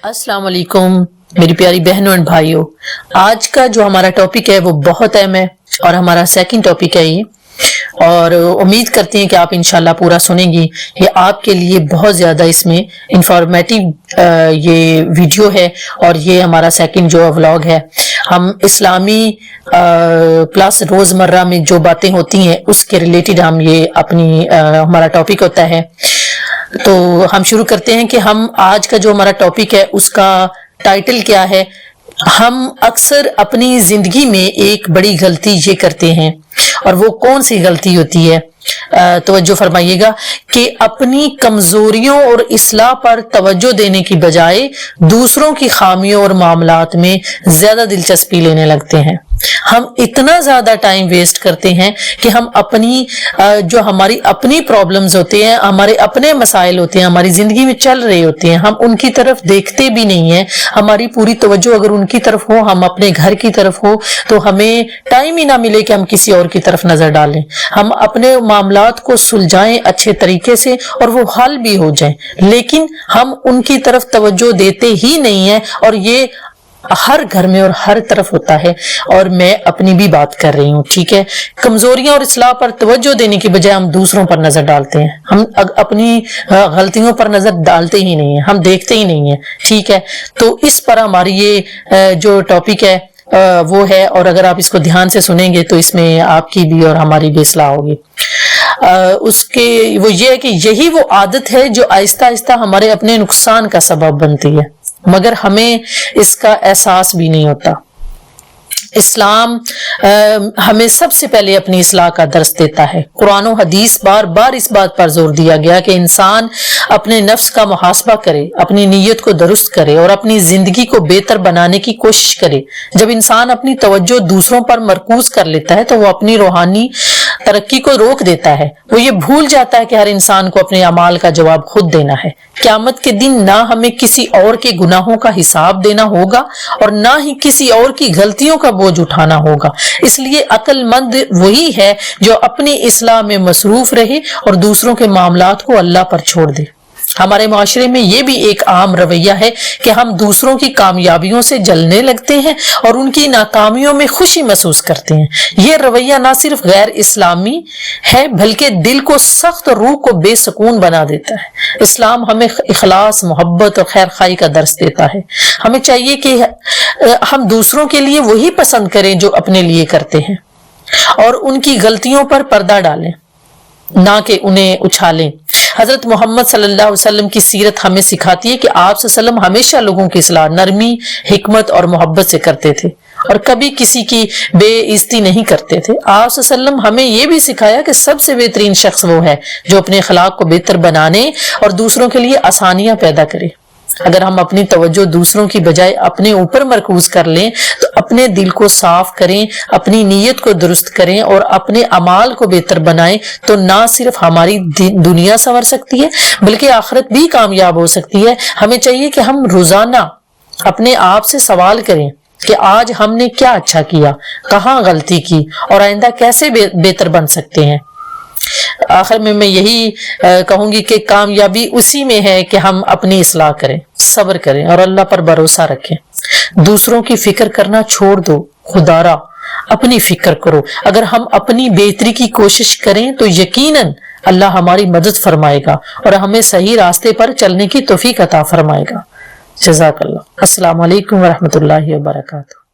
अस्सलाम वालेकुम मेरी प्यारी बहनों और भाइयों। आज का जो हमारा टॉपिक है वो बहुत अहम है और हमारा सेकंड टॉपिक है ये, और उम्मीद करते हैं कि आप इंशाल्लाह पूरा सुनेंगी। ये आपके लिए बहुत ज़्यादा इसमें इंफॉर्मेटिव ये वीडियो है और ये हमारा सेकंड जो व्लॉग है। हम इस्लामी प्लस रोज़मर्रा में जो बातें होती हैं उसके रिलेटेड हम ये अपनी हमारा टॉपिक होता है। तो हम शुरू करते हैं कि हम आज का जो हमारा टॉपिक है उसका टाइटल क्या है। हम अक्सर अपनी जिंदगी में एक बड़ी गलती ये करते हैं, और वो कौन सी गलती होती है तवज्जो फरमाइएगा कि अपनी कमजोरियों और इस्लाह पर तवज्जो देने की बजाय दूसरों की खामियों और मामलात में ज्यादा दिलचस्पी लेने लगते हैं। हम इतना ज्यादा टाइम वेस्ट करते हैं कि हम अपनी जो हमारी अपनी प्रॉब्लम्स होते हैं, हमारे अपने मसाइल होते हैं, हमारी जिंदगी में चल रहे होते हैं, हम उनकी तरफ देखते भी नहीं हैं। हमारी पूरी तवज्जो अगर उनकी तरफ हो, हम अपने घर की तरफ हो, तो हमें टाइम ही ना मिले कि हम किसी और की तरफ नजर डालें। हम अपने मामलात को सुलझाएं अच्छे तरीके से और वो हल भी हो जाएं, लेकिन हम उनकी तरफ तवज्जो देते ही नहीं है। और ये हर घर में और हर तरफ होता है, और मैं अपनी भी बात कर रही हूँ। ठीक है, कमजोरियां और इस्लाह पर तवज्जो देने की बजाय हम दूसरों पर नजर डालते हैं। हम अपनी गलतियों पर नजर डालते ही नहीं है, हम देखते ही नहीं है। ठीक है, तो इस पर हमारी ये जो टॉपिक है वो है, और अगर आप इसको ध्यान से सुनेंगे तो इसमें आपकी भी और हमारी भी इस्लाह होगी। उसके वो ये है कि यही वो आदत है जो आहिस्ता आहिस्ता हमारे अपने नुकसान का सबब बनती है, मगर हमें इसका एहसास भी नहीं होता। इस्लाम हमें सबसे पहले अपनी इस्लाह का दर्स देता है। कुरान और हदीस बार बार इस बात पर जोर दिया गया कि इंसान अपने नफ्स का मुहासबा करे, अपनी नीयत को दुरुस्त करे और अपनी जिंदगी को बेहतर बनाने की कोशिश करे। जब इंसान अपनी तवज्जो दूसरों पर मरकूज कर लेता है तो वो अपनी रूहानी तरक्की को रोक देता है। वो ये भूल जाता है कि हर इंसान को अपने अमाल का जवाब खुद देना है। क़यामत के दिन ना हमें किसी और के गुनाहों का हिसाब देना होगा और ना ही किसी और की गलतियों का बोझ उठाना होगा। इसलिए अक्लमंद वही है जो अपनी इस्लाह में मसरूफ रहे और दूसरों के मामलात को अल्लाह पर छोड़ दे। हमारे माशरे में ये भी एक आम रवैया है कि हम दूसरों की कामयाबियों से जलने लगते हैं और उनकी नाकामियों में खुशी महसूस करते हैं। ये रवैया ना सिर्फ गैर इस्लामी है बल्कि दिल को सख्त और रूह को बेसुकून बना देता है। इस्लाम हमें इखलास, मोहब्बत और खैर खाई का दर्स देता है। हमें चाहिए कि हम दूसरों के लिए वही पसंद करें जो अपने लिए करते हैं, और उनकी गलतियों पर पर्दा डालें, ना कि उन्हें उछालें। हजरत मोहम्मद सल्लल्लाहु अलैहि वसल्लम की सीरत हमें सिखाती है कि आप सल्लल्लाहु हमेशा लोगों की इस्लाह नरमी, हिकमत और मोहब्बत से करते थे और कभी किसी की बेइज्जती नहीं करते थे। आप सल्लल्लाहु हमें यह भी सिखाया कि सबसे बेहतरीन शख्स वो है जो अपने अखलाक को बेहतर बनाने और दूसरों के लिए आसानियां पैदा करे। अगर हम अपनी तवज्जो दूसरों की बजाय अपने ऊपर मरकूज कर लें तो अपने दिल को साफ करें, अपनी नीयत को दुरुस्त करें और अपने अमाल को बेहतर बनाएं, तो ना सिर्फ हमारी दुनिया संवर सकती है बल्कि आखिरत भी कामयाब हो सकती है। हमें चाहिए कि हम रोजाना अपने आप से सवाल करें कि आज हमने क्या अच्छा किया, कहाँ गलती की और आइंदा कैसे बेहतर बन सकते हैं। आखिर में मैं यही कहूंगी कि कामयाबी उसी में है कि हम अपनी इस्लाह करें, सब्र करें और अल्लाह पर भरोसा रखें। दूसरों की फिक्र करना छोड़ दो, खुदारा अपनी फिक्र करो। अगर हम अपनी बेहतरी की कोशिश करें तो यकीनन अल्लाह हमारी मदद फरमाएगा और हमें सही रास्ते पर चलने की तौफीक अता फरमाएगा। जज़ाकल्लाह। अस्सलाम वालेकुम व रहमतुल्लाहि व बरकातहू।